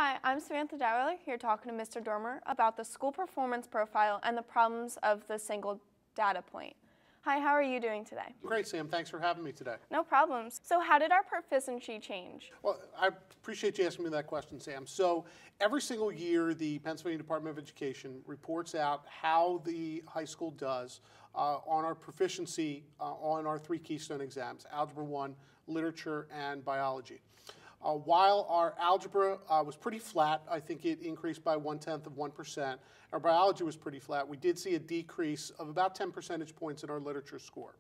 Hi, I'm Samantha Dowler here talking to Mr. Dormer about the school performance profile and the problems of the single data point. Hi, how are you doing today? Great, Sam. Thanks for having me today. No problems. So how did our proficiency change? Well, I appreciate you asking me that question, Sam. So every single year, the Pennsylvania Department of Education reports out how the high school does on our proficiency on our three Keystone exams, Algebra 1, Literature, and Biology. While our algebra was pretty flat, I think it increased by 0.1%. Our biology was pretty flat. We did see a decrease of about 10 percentage points in our literature score.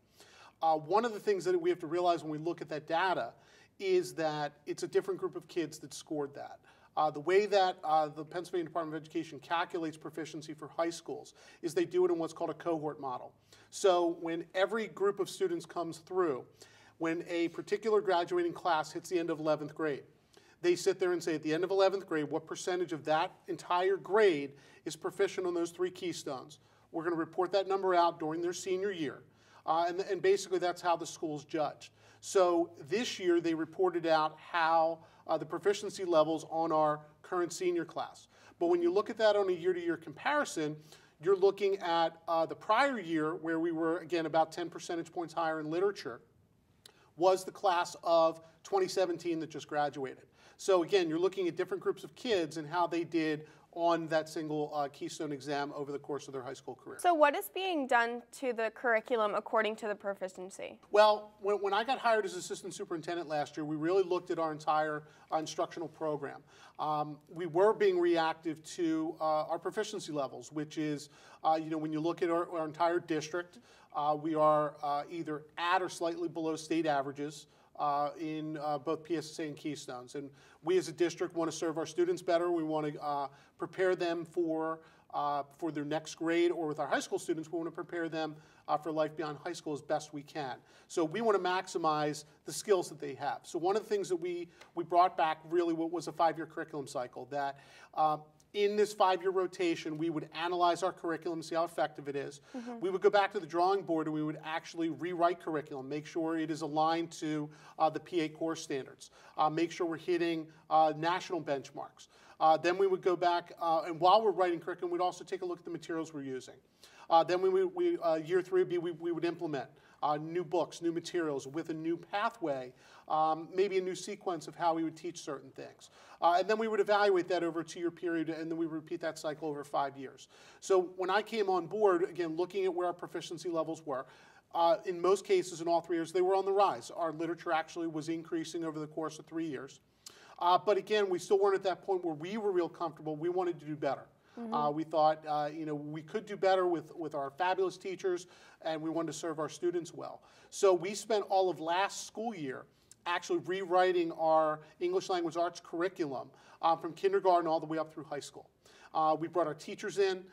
One of the things that we have to realize when we look at that data is that it's a different group of kids that scored that. The way that the Pennsylvania Department of Education calculates proficiency for high schools is they do it in what's called a cohort model. So when every group of students comes through, when a particular graduating class hits the end of 11th grade, they sit there and say, at the end of 11th grade, what percentage of that entire grade is proficient on those three Keystones? We're going to report that number out during their senior year. And basically, that's how the school's judged. So this year, they reported out how the proficiency levels on our current senior class. But when you look at that on a year-to-year comparison, you're looking at the prior year, where we were, again, about 10 percentage points higher in literature, was the class of 2017 that just graduated. So again, you're looking at different groups of kids and how they did on that single Keystone exam over the course of their high school career. So what is being done to the curriculum according to the proficiency? Well, when I got hired as assistant superintendent last year, we really looked at our entire instructional program. We were being reactive to our proficiency levels, which is, when you look at our entire district, we are either at or slightly below state averages in both PSSA and Keystones. And we as a district want to serve our students better. We want to prepare them for their next grade, or with our high school students, we want to prepare them for life beyond high school as best we can. So we want to maximize the skills that they have. So one of the things that we brought back really was a 5-year curriculum cycle, that in this 5-year rotation, we would analyze our curriculum, see how effective it is. We would go back to the drawing board and we would actually rewrite curriculum, make sure it is aligned to the PA core standards, make sure we're hitting national benchmarks. Then we would go back, and while we're writing curriculum, we'd also take a look at the materials we're using. Then year 3 would be we would implement new books, new materials with a new pathway, maybe a new sequence of how we would teach certain things. And then we would evaluate that over a 2-year period, and then we would repeat that cycle over 5 years. So when I came on board, again, looking at where our proficiency levels were, in most cases in all 3 years, they were on the rise. Our literature actually was increasing over the course of 3 years. But again, we still weren't at that point where we were real comfortable. We wanted to do better. We thought, we could do better with our fabulous teachers, and we wanted to serve our students well. So we spent all of last school year actually rewriting our English language arts curriculum from kindergarten all the way up through high school. We brought our teachers in.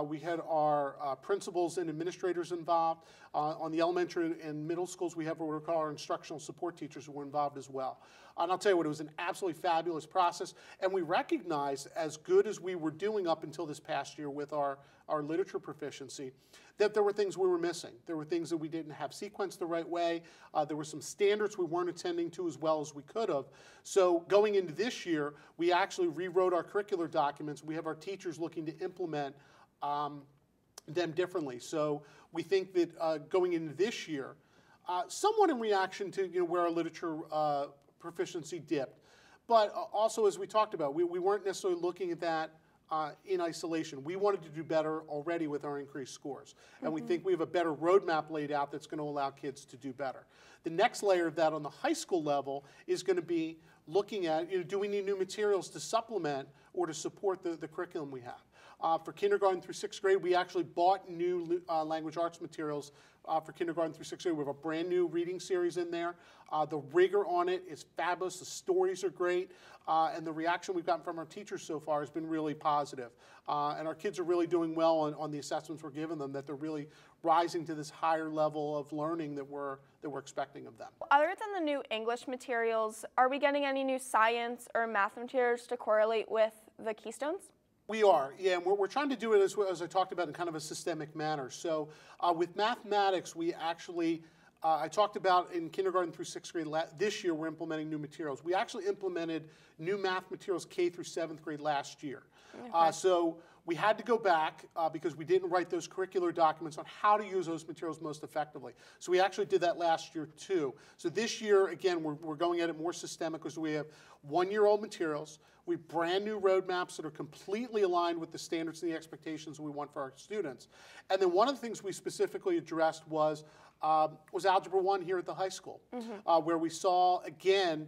We had our principals and administrators involved. On the elementary and middle schools, we have what we call our instructional support teachers who were involved as well. And I'll tell you what, it was an absolutely fabulous process. And we recognized, as good as we were doing up until this past year with our literature proficiency, that there were things we were missing. There were things that we didn't have sequenced the right way. There were some standards we weren't attending to as well as we could have. So going into this year, we actually rewrote our curricular documents. We have our teachers looking to implement them differently. So we think that going into this year, somewhat in reaction to where our literature proficiency dipped, but also, as we talked about, we weren't necessarily looking at that in isolation. We wanted to do better already with our increased scores, and we think we have a better roadmap laid out that's going to allow kids to do better. The next layer of that on the high school level is going to be looking at, do we need new materials to supplement or to support the curriculum we have? For kindergarten through 6th grade, we actually bought new language arts materials for kindergarten through 6th grade. We have a brand new reading series in there. The rigor on it is fabulous. The stories are great. And the reaction we've gotten from our teachers so far has been really positive. And our kids are really doing well on the assessments we're giving them, that they're really rising to this higher level of learning that we're expecting of them. Other than the new English materials, are we getting any new science or math materials to correlate with the Keystones? We are, yeah, and we're trying to do it, as I talked about, in kind of a systemic manner. So with mathematics, we actually I talked about in kindergarten through 6th grade, this year we're implementing new materials. We actually implemented new math materials K through 7th grade last year. Okay. So we had to go back because we didn't write those curricular documents on how to use those materials most effectively. So we actually did that last year too. So this year, again, we're going at it more systemic because we have 1-year-old materials. We have brand new roadmaps that are completely aligned with the standards and the expectations we want for our students. And then one of the things we specifically addressed was Algebra 1 here at the high school, where we saw, again,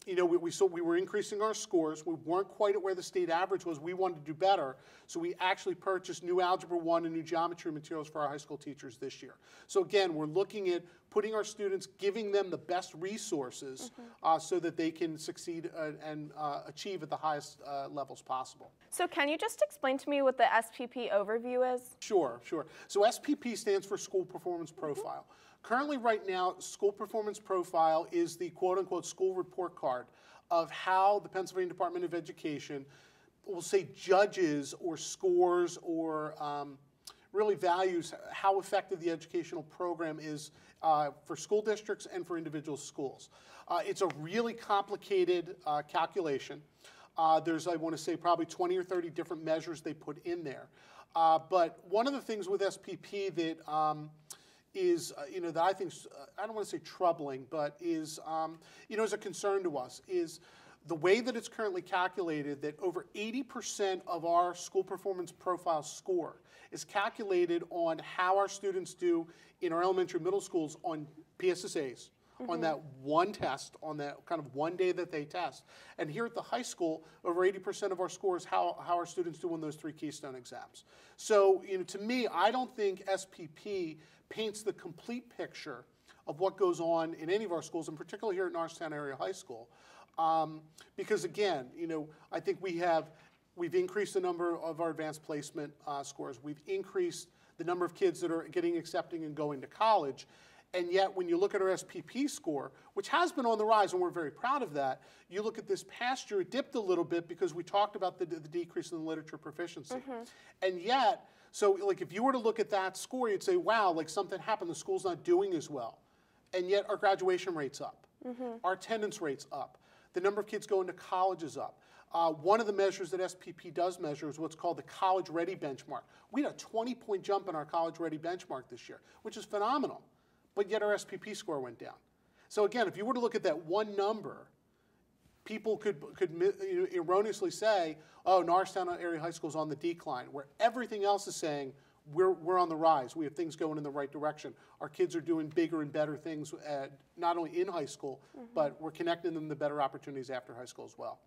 you know, we were increasing our scores. We weren't quite at where the state average was. We wanted to do better. So we actually purchased new Algebra 1 and new geometry materials for our high school teachers this year. So again, we're looking at putting our students, giving them the best resources so that they can succeed and achieve at the highest levels possible. So can you just explain to me what the SPP overview is? Sure, sure. So SPP stands for School Performance Profile. Currently, right now, School Performance Profile is the quote-unquote school report card of how the Pennsylvania Department of Education will say judges or scores or really values how effective the educational program is for school districts and for individual schools. It's a really complicated calculation. There's, I want to say, probably 20 or 30 different measures they put in there. But one of the things with SPP that is, you know, that I think, I don't want to say troubling, but is, you know, is a concern to us, is the way that it's currently calculated, that over 80% of our school performance profile score is calculated on how our students do in our elementary middle schools on PSSAs, on that one test, on that kind of one day that they test. And here at the high school, over 80% of our scores, how our students do on those 3 Keystone exams. So, you know, to me, I don't think SPP paints the complete picture of what goes on in any of our schools, and particularly here at Norristown Area High School. Because again, you know, I think we've increased the number of our advanced placement scores. We've increased the number of kids that are getting accepting and going to college. And yet, when you look at our SPP score, which has been on the rise, and we're very proud of that, you look at this past year, it dipped a little bit because we talked about the decrease in the literature proficiency. And yet, so like if you were to look at that score, you'd say, wow, like something happened, the school's not doing as well. And yet our graduation rate's up. Our attendance rate's up. The number of kids going to college is up. One of the measures that SPP does measure is what's called the College Ready benchmark. We had a 20-point jump in our College Ready benchmark this year, which is phenomenal. But yet our SPP score went down. So again, if you were to look at that one number, people could you know, erroneously say, oh, Norristown Area High School is on the decline, where everything else is saying we're on the rise. We have things going in the right direction. Our kids are doing bigger and better things not only in high school, but we're connecting them to better opportunities after high school as well.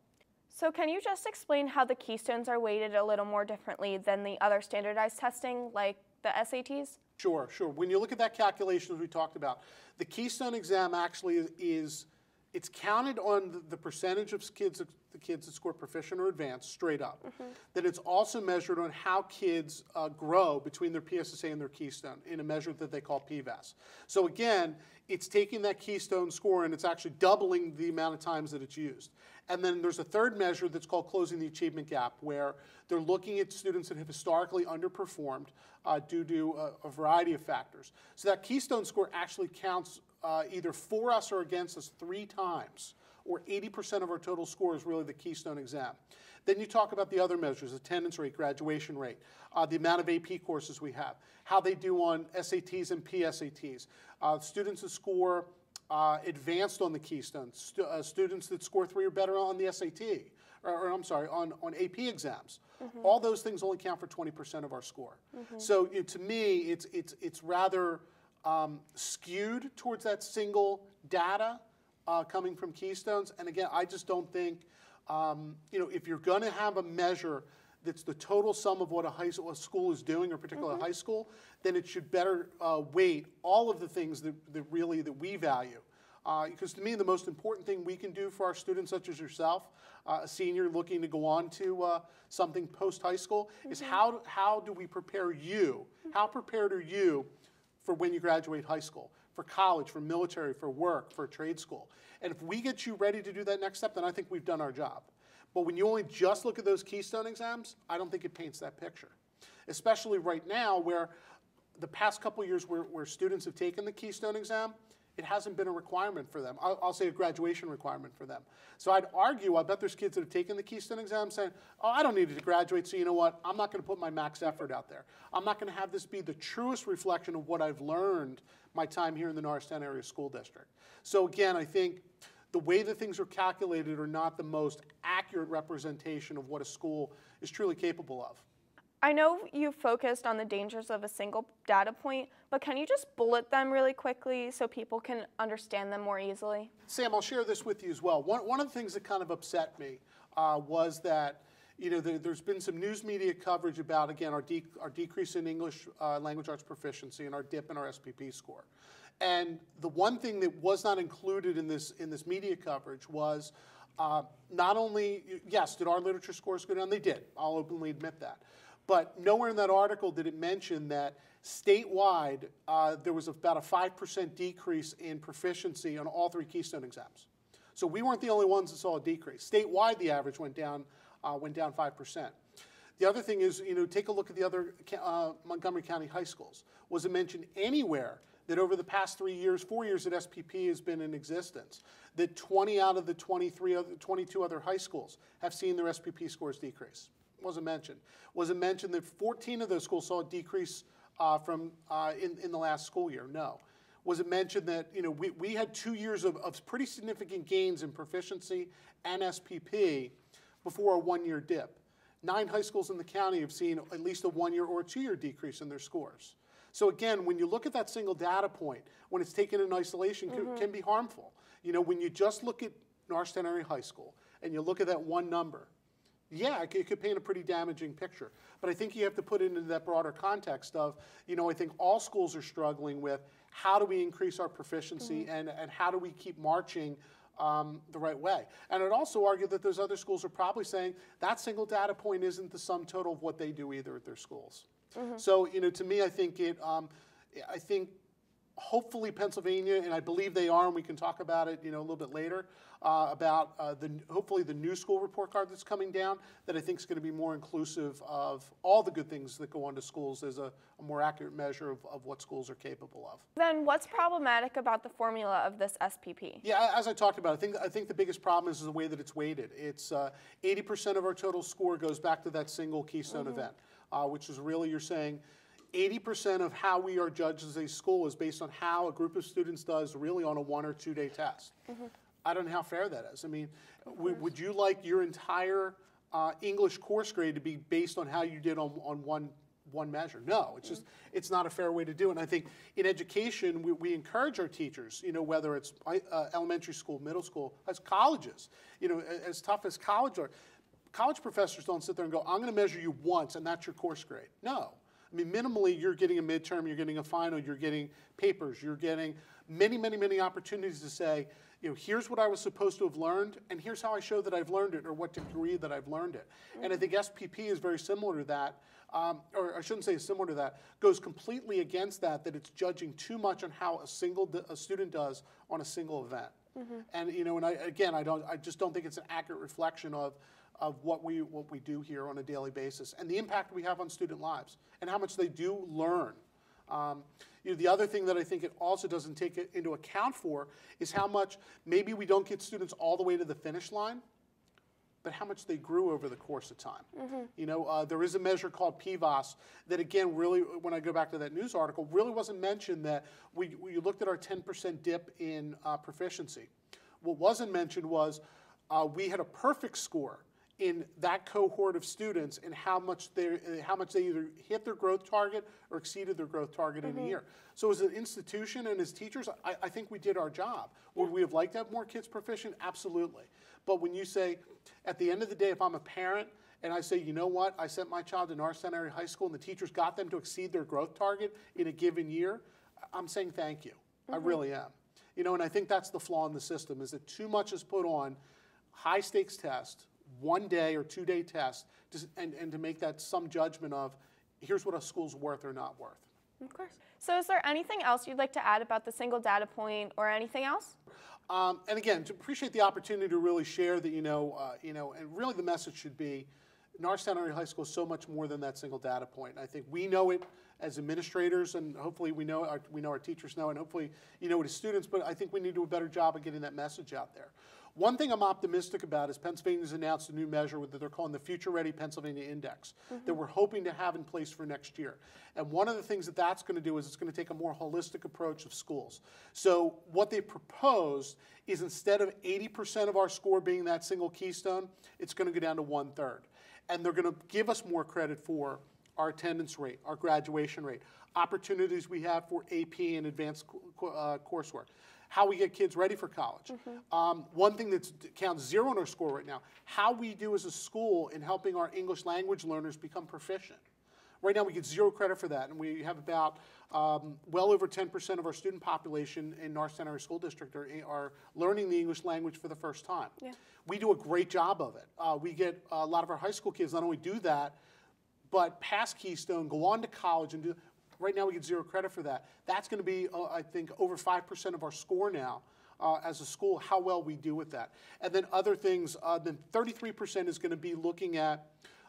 So can you just explain how the Keystones are weighted a little more differently than the other standardized testing, like the SATs? Sure, sure. When you look at that calculation as we talked about, the Keystone exam actually it's counted on the percentage of the kids that score proficient or advanced straight up. Then it's also measured on how kids grow between their PSSA and their Keystone in a measure that they call PVAS. So again, it's taking that Keystone score and it's actually doubling the amount of times that it's used. And then there's a third measure that's called closing the achievement gap, where they're looking at students that have historically underperformed due to a variety of factors. So that Keystone score actually counts either for us or against us 3 times, or 80% of our total score is really the Keystone exam. Then you talk about the other measures, attendance rate, graduation rate, the amount of AP courses we have, how they do on SATs and PSATs, students that score advanced on the Keystone, students that score 3 or better on the SAT, or I'm sorry, on AP exams. All those things only count for 20% of our score. So to me, it's rather skewed towards that single data coming from Keystones. And again, I just don't think, you know, if you're going to have a measure that's the total sum of what a school is doing, or particularly high school, then it should better weight all of the things that we value. Because to me, the most important thing we can do for our students, such as yourself, a senior looking to go on to something post-high school, is how do we prepare you? How prepared are you for when you graduate high school, for college, for military, for work, for trade school? And if we get you ready to do that next step, then I think we've done our job. But when you only just look at those Keystone exams, I don't think it paints that picture. Especially right now, where the past couple years where students have taken the Keystone exam, it hasn't been a requirement for them. I'll say a graduation requirement for them. So I'd argue, I bet there's kids that have taken the Keystone exam saying, oh, I don't need to graduate, so you know what, I'm not going to put my max effort out there. I'm not going to have this be the truest reflection of what I've learned my time here in the Norristown Area School District. So again, I think the way that things are calculated are not the most accurate representation of what a school is truly capable of. I know you focused on the dangers of a single data point, but can you just bullet them really quickly so people can understand them more easily? Sam, I'll share this with you as well. One of the things that kind of upset me was that there's been some news media coverage about, again, our decrease in English language arts proficiency and our dip in our SPP score. And the one thing that was not included in this media coverage was not only, yes, did our literature scores go down? They did. I'll openly admit that. But nowhere in that article did it mention that statewide there was about a 5% decrease in proficiency on all 3 Keystone exams. So we weren't the only ones that saw a decrease. Statewide, the average went down 5%. The other thing is, take a look at the other Montgomery County high schools. Was it mentioned anywhere that over the past 4 years that SPP has been in existence, that 20 out of the 22 other high schools have seen their SPP scores decrease? Wasn't mentioned. Was it mentioned that 14 of those schools saw a decrease in the last school year? No. Was it mentioned that we had 2 years of pretty significant gains in proficiency and SPP before a 1-year dip? 9 high schools in the county have seen at least a 1-year or a 2-year decrease in their scores. So again, when you look at that single data point, when it's taken in isolation, can be harmful. When you just look at Norristown Area High School and you look at that one number, yeah, it could paint a pretty damaging picture. But I think you have to put it into that broader context of, I think all schools are struggling with how do we increase our proficiency and how do we keep marching the right way. And I'd also argue that those other schools are probably saying that single data point isn't the sum total of what they do either at their schools. So, to me, I think hopefully Pennsylvania, and I believe they are, and we can talk about it, a little bit later, about hopefully the new school report card that's coming down, that I think is going to be more inclusive of all the good things that go on to schools as a more accurate measure of what schools are capable of. Then what's problematic about the formula of this SPP? Yeah, as I talked about, I think the biggest problem is the way that it's weighted. It's 80% of our total score goes back to that single Keystone event, which is really, you're saying, 80% of how we are judged as a school is based on how a group of students does really on a 1 or 2 day test. I don't know how fair that is. I mean, would you like your entire English course grade to be based on how you did on one measure? No, it's just, it's not a fair way to do it. And I think in education, we encourage our teachers, whether it's elementary school, middle school, as colleges, as tough as college are. College professors don't sit there and go, I'm going to measure you once and that's your course grade. No. I mean, minimally, you're getting a midterm, you're getting a final, you're getting papers, you're getting many, many, many opportunities to say, here's what I was supposed to have learned, and here's how I show that I've learned it, or what degree that I've learned it. And I think SPP is very similar to that, or I shouldn't say similar to that, goes completely against that it's judging too much on how a student does on a single event. And, and I just don't think it's an accurate reflection of what we do here on a daily basis and the impact we have on student lives and how much they do learn. The other thing that I think it also doesn't take into account for is how much maybe we don't get students all the way to the finish line, but how much they grew over the course of time. There is a measure called PVOS that, again, really, when I go back to that news article, really wasn't mentioned that we looked at our 10% dip in proficiency. What wasn't mentioned was we had a perfect score in that cohort of students and how much they either hit their growth target or exceeded their growth target in a year. So as an institution and as teachers, I think we did our job. Would we have liked to have more kids proficient? Absolutely. But when you say, at the end of the day, if I'm a parent and I say, you know what, I sent my child to Norristown Area High School and the teachers got them to exceed their growth target in a given year, I'm saying thank you. I really am. And I think that's the flaw in the system, is that too much is put on high stakes test, 1 day or 2 day test, and to make that some judgment of here's what a school's worth or not worth. Of course. So is there anything else you'd like to add about the single data point or anything else? And again, to appreciate the opportunity to really share that, and really the message should be Norristown Area High School is so much more than that single data point. And I think we know it as administrators, and hopefully we know our teachers know, and hopefully you know it as students, but I think we need to do a better job of getting that message out there. One thing I'm optimistic about is Pennsylvania's announced a new measure that they're calling the Future Ready Pennsylvania Index that we're hoping to have in place for next year. And one of the things that that's going to do is it's going to take a more holistic approach of schools. So what they proposed is instead of 80% of our score being that single keystone, it's going to go down to 1/3. And they're going to give us more credit for our attendance rate, our graduation rate, opportunities we have for AP and advanced coursework, how we get kids ready for college. One thing that counts 0 on our score right now, how we do as a school in helping our English language learners become proficient. Right now we get 0 credit for that, and we have about well over 10% of our student population in Norristown Area School District are learning the English language for the first time. Yeah. We do a great job of it. We get a lot of our high school kids not only do that, but pass Keystone, go on to college and do. Right now we get 0 credit for that. That's going to be, I think, over 5% of our score now as a school, how well we do with that. And then other things, then 33% is going to be looking at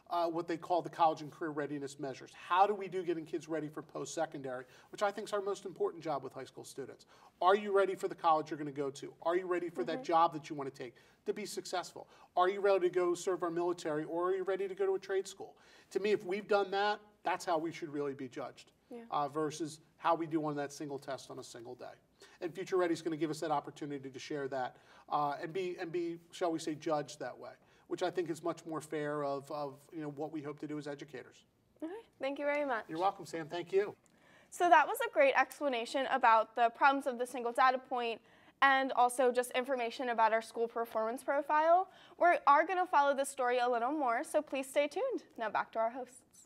what they call the college and career readiness measures. How do we do getting kids ready for post-secondary, which I think is our most important job with high school students. Are you ready for the college you're going to go to? Are you ready for that job that you want to take to be successful? Are you ready to go serve our military, or are you ready to go to a trade school? To me, if we've done that, that's how we should really be judged. Yeah. Versus how we do on that single test on a single day. And Future Ready is going to give us that opportunity to share that and be, shall we say, judged that way, which I think is much more fair of you know, what we hope to do as educators. Okay. Thank you very much. You're welcome, Sam. Thank you. So that was a great explanation about the problems of the single data point and also just information about our school performance profile. We are going to follow this story a little more, so please stay tuned. Now back to our hosts.